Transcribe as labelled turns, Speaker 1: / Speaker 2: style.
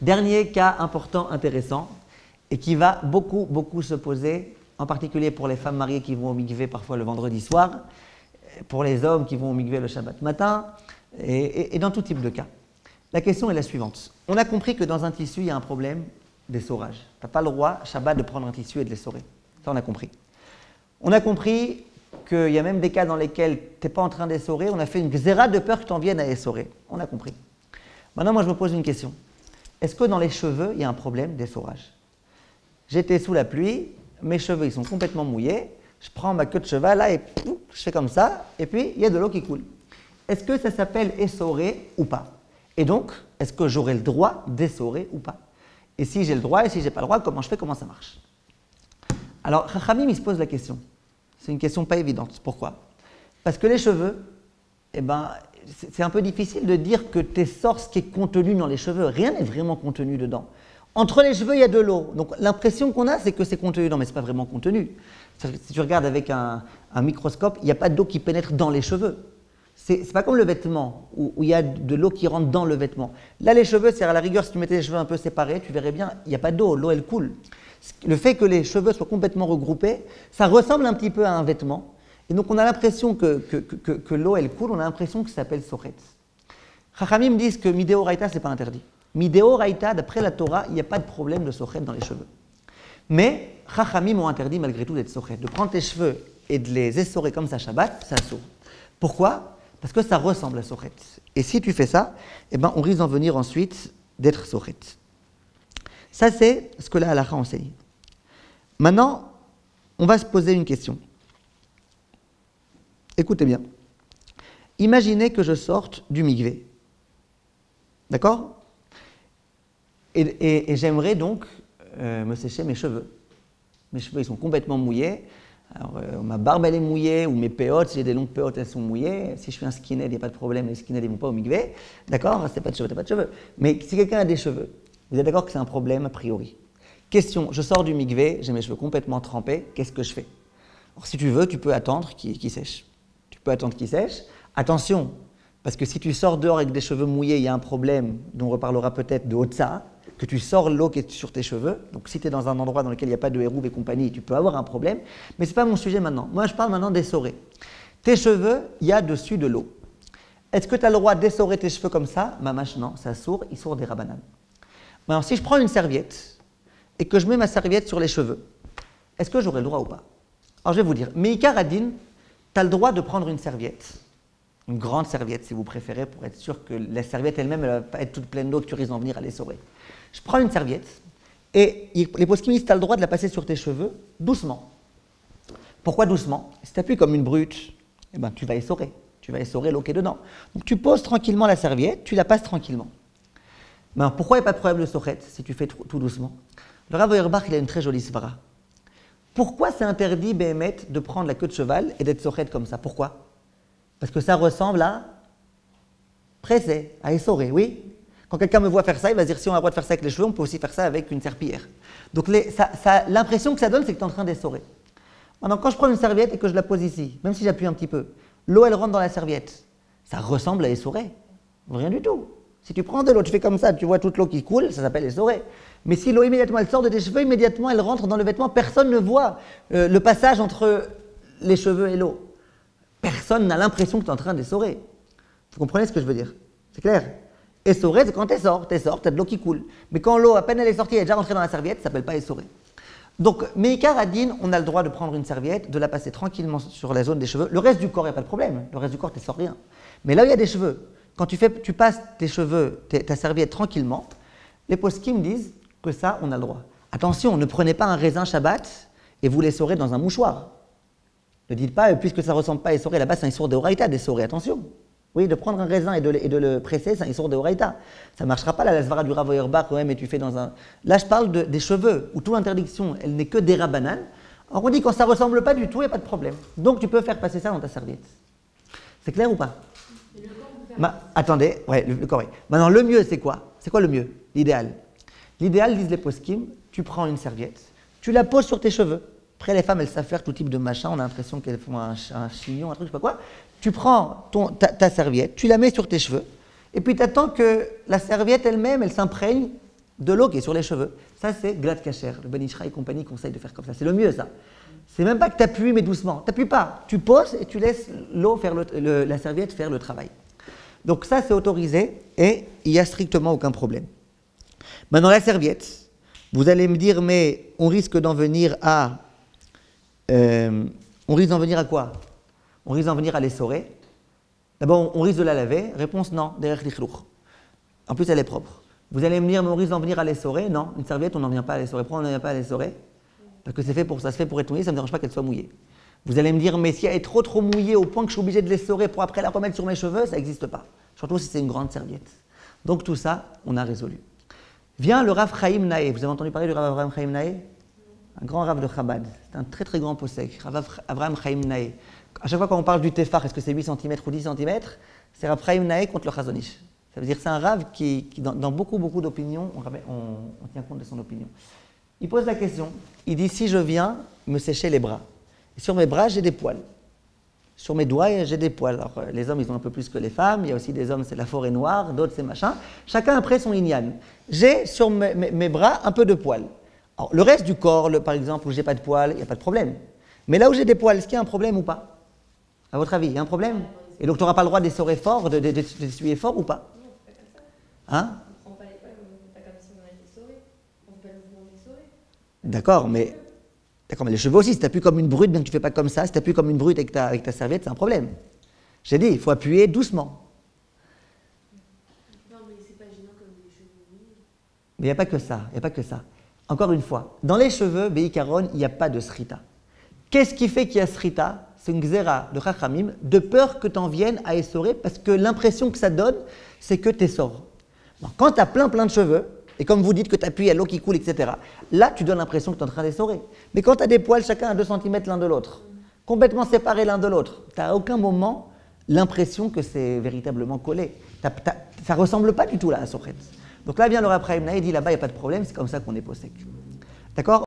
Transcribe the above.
Speaker 1: Dernier cas important, intéressant, et qui va beaucoup se poser, en particulier pour les femmes mariées qui vont au mikvé parfois le vendredi soir, pour les hommes qui vont au mikvé le Shabbat matin, et dans tout type de cas. La question est la suivante. On a compris que dans un tissu, il y a un problème d'essorage. Tu n'as pas le droit, Shabbat, de prendre un tissu et de l'essorer. Ça, on a compris. On a compris qu'il y a même des cas dans lesquels tu n'es pas en train d'essorer. On a fait une xéra de peur que tu en viennes à essorer. On a compris. Maintenant, moi, je me pose une question. Est-ce que dans les cheveux, il y a un problème d'essorage? J'étais sous la pluie, mes cheveux, ils sont complètement mouillés. Je prends ma queue de cheval, là, et pouf, je fais comme ça, et puis il y a de l'eau qui coule. Est-ce que ça s'appelle essorer ou pas? Et donc, est-ce que j'aurai le droit d'essorer ou pas? Et si j'ai le droit, et si je n'ai pas le droit, comment je fais, comment ça marche? Alors, Chachamim, il se pose la question. C'est une question pas évidente. Pourquoi? Parce que les cheveux, eh ben, c'est un peu difficile de dire que tu essores ce qui est contenu dans les cheveux. Rien n'est vraiment contenu dedans. Entre les cheveux, il y a de l'eau. Donc, l'impression qu'on a, c'est que c'est contenu dedans, mais ce n'est pas vraiment contenu. Si tu regardes avec un microscope, il n'y a pas d'eau qui pénètre dans les cheveux. C'est pas comme le vêtement, où il y a de l'eau qui rentre dans le vêtement. Là, les cheveux, c'est à la rigueur, si tu mettais les cheveux un peu séparés, tu verrais bien, il n'y a pas d'eau, l'eau, elle coule. Le fait que les cheveux soient complètement regroupés, ça ressemble un petit peu à un vêtement. Et donc, on a l'impression que l'eau, elle coule, on a l'impression que ça s'appelle sochet. Chachamim disent que midéo raïta, ce n'est pas interdit. Midéo raïta, d'après la Torah, il n'y a pas de problème de sochet dans les cheveux. Mais Chachamim ont interdit malgré tout d'être sochet. De prendre tes cheveux et de les essorer comme ça Shabbat, ça assourd. Pourquoi? Parce que ça ressemble à sochet. Et si tu fais ça, eh ben, on risque d'en venir ensuite d'être sochet. Ça, c'est ce que la halakha enseigne. Maintenant, on va se poser une question. Écoutez bien. Imaginez que je sorte du mikvé. D'accord? Et j'aimerais donc me sécher mes cheveux. Mes cheveux, ils sont complètement mouillés. Alors, ma barbe, elle est mouillée, ou mes péotes, si j'ai des longues péotes, elles sont mouillées. Si je suis un skinhead, il n'y a pas de problème, les skinheads, ils ne vont pas au mikvé. D'accord? C'est pas de cheveux, t'as pas de cheveux. Mais si quelqu'un a des cheveux, vous êtes d'accord que c'est un problème a priori. Question, je sors du mikvé, j'ai mes cheveux complètement trempés, qu'est-ce que je fais? Alors, si tu veux, tu peux attendre qu'ils sèchent. Tu peux attendre qu'ils sèchent. Attention, parce que si tu sors dehors avec des cheveux mouillés, il y a un problème dont on reparlera peut-être de Otsa, que tu sors l'eau qui est sur tes cheveux. Donc si tu es dans un endroit dans lequel il n'y a pas de hérouve et compagnie, tu peux avoir un problème. Mais ce n'est pas mon sujet maintenant. Moi, je parle maintenant d'essorer. Tes cheveux, il y a dessus de l'eau. Est-ce que tu as le droit d'essorer tes cheveux comme ça? Mamash, non, ça sourd, il sourd des rabbanan. Maintenant, si je prends une serviette et que je mets ma serviette sur les cheveux, est-ce que j'aurai le droit ou pas? Alors je vais vous dire, Meikar Adin, tu as le droit de prendre une serviette, une grande serviette si vous préférez, pour être sûr que la serviette elle-même ne va pas être toute pleine d'eau, que tu risques d'en venir à l'essorer. Je prends une serviette et les poskim disent tu as le droit de la passer sur tes cheveux doucement. Pourquoi doucement? Si tu appuies comme une brute, eh ben, tu vas essorer. Tu vas essorer l'eau qui est dedans. Donc tu poses tranquillement la serviette, tu la passes tranquillement. Ben, pourquoi il n'y a pas de problème de sochet si tu fais tout doucement? Le Rav Auerbach, il a une très jolie svara. Pourquoi c'est interdit, Béhémet, de prendre la queue de cheval et d'être sochet comme ça? Pourquoi? Parce que ça ressemble à presser, à essorer, oui? Quand quelqu'un me voit faire ça, il va se dire si on a le droit de faire ça avec les cheveux, on peut aussi faire ça avec une serpillière. Donc l'impression que ça donne, c'est que tu es en train d'essorer. Maintenant, quand je prends une serviette et que je la pose ici, même si j'appuie un petit peu, l'eau elle rentre dans la serviette, ça ressemble à essorer. Rien du tout. Si tu prends de l'eau, tu fais comme ça, tu vois toute l'eau qui coule, ça s'appelle essorer. Mais si l'eau immédiatement elle sort de tes cheveux, immédiatement elle rentre dans le vêtement, personne ne voit le passage entre les cheveux et l'eau. Personne n'a l'impression que tu es en train d'essorer. Vous comprenez ce que je veux dire? C'est clair? Essorer, c'est quand tu essores, tu as de l'eau qui coule. Mais quand l'eau, à peine elle est sortie, elle est déjà rentrée dans la serviette, ça ne s'appelle pas essorer. Donc, Meikar Adin, on a le droit de prendre une serviette, de la passer tranquillement sur la zone des cheveux. Le reste du corps, il n'y a pas de problème. Le reste du corps, tu n'essores rien. Mais là où il y a des cheveux, quand tu passes tes cheveux, ta serviette tranquillement, les poskim disent que ça, on a le droit. Attention, ne prenez pas un raisin Shabbat et vous l'essorez dans un mouchoir. Ne dites pas, puisque ça ne ressemble pas à essorer, là-bas, c'est un issour de Horaïta d'essorer. Attention. Oui, de prendre un raisin et de le presser, c'est un issour de Horaïta. Ça ne marchera pas, la svara du Rav Auerbach, quand même, et tu fais dans un... Là, je parle des cheveux, où toute l'interdiction, elle n'est que des rabbanan. Alors, on dit quand ça ne ressemble pas du tout, il n'y a pas de problème. Donc, tu peux faire passer ça dans ta serviette. C'est clair ou pas? Attendez, ouais, le corps. Maintenant, le mieux, c'est quoi? C'est quoi le mieux? L'idéal. L'idéal, disent les poskim, tu prends une serviette, tu la poses sur tes cheveux. Après, les femmes, elles savent faire tout type de machin, on a l'impression qu'elles font un chignon, un truc, je sais pas quoi. Tu prends ta serviette, tu la mets sur tes cheveux, et puis tu attends que la serviette elle-même, elle s'imprègne de l'eau qui est sur les cheveux. Ça, c'est glad kasher. Le Ben Ishra et compagnie conseillent de faire comme ça. C'est le mieux, ça. C'est même pas que tu appuies, mais doucement. Tu n'appuies pas. Tu poses et tu laisses l'eau faire la serviette faire le travail. Donc ça, c'est autorisé et il n'y a strictement aucun problème. Maintenant, la serviette, vous allez me dire, mais on risque d'en venir à... on risque d'en venir à quoi? On risque d'en venir à l'essorer. D'abord, on risque de la laver. Réponse, non, derrière l'ichlur. En plus, elle est propre. Vous allez me dire, mais on risque d'en venir à l'essorer. Non, une serviette, on n'en vient pas à l'essorer. Pourquoi on n'en vient pas à l'essorer? Parce que c'est fait pour ça, se fait pour être mouillé, ça ne me dérange pas qu'elle soit mouillée. Vous allez me dire, mais si elle est trop mouillée au point que je suis obligé de l'essorer pour après la remettre sur mes cheveux, ça n'existe pas. Surtout si c'est une grande serviette. Donc tout ça, on a résolu. Vient le Rav Chaim Naé. Vous avez entendu parler du Rav Avraham Chaim Naé? Un grand Rav de Chabad. C'est un très grand possèque. Rav Avraham Chaim Naé. À chaque fois qu'on parle du Tefar, est-ce que c'est 8 cm ou 10 cm? C'est Rav Chaim Naé contre le Chazon Ish. Ça veut dire que c'est un Rav qui dans beaucoup d'opinions, on tient compte de son opinion. Il pose la question. Il dit, si je viens me sécher les bras, et sur mes bras, j'ai des poils. Sur mes doigts, j'ai des poils. Alors, les hommes, ils ont un peu plus que les femmes. Il y a aussi des hommes, c'est la forêt noire, d'autres, c'est machin. Chacun après son inyan. J'ai sur mes bras un peu de poils. Alors, le reste du corps, par exemple, où j'ai pas de poils, il n'y a pas de problème. Mais là où j'ai des poils, est-ce qu'il y a un problème ou pas? À votre avis, il y a un problème? Et donc, tu n'auras pas le droit d'essorer fort, d'essuyer fort ou pas? Hein? D'accord, mais les cheveux aussi, si tu appuies comme une brute, bien que tu ne fais pas comme ça, si tu appuies comme une brute avec ta serviette, c'est un problème. J'ai dit, il faut appuyer doucement.
Speaker 2: Non, mais c'est pas gênant comme les cheveux mouillés.
Speaker 1: Mais il n'y a pas que ça, il n'y a pas que ça. Encore une fois, dans les cheveux, Beikaron, il n'y a pas de srita. Qu'est-ce qui fait qu'il y a srita? C'est une xéra de Chachamim, de peur que tu en viennes à essorer, parce que l'impression que ça donne, c'est que tu essores. Quand tu as plein de cheveux, et comme vous dites que tu appuies à l'eau qui coule, etc., là, tu donnes l'impression que tu es en train d'essorer. Mais quand tu as des poils chacun à 2 cm l'un de l'autre, complètement séparés l'un de l'autre, tu n'as à aucun moment l'impression que c'est véritablement collé. Ça ne ressemble pas du tout là à Sochet. Donc là vient le Rav Chaim Naé, il dit là-bas, il n'y a pas de problème, c'est comme ça qu'on est possèque. D'accord?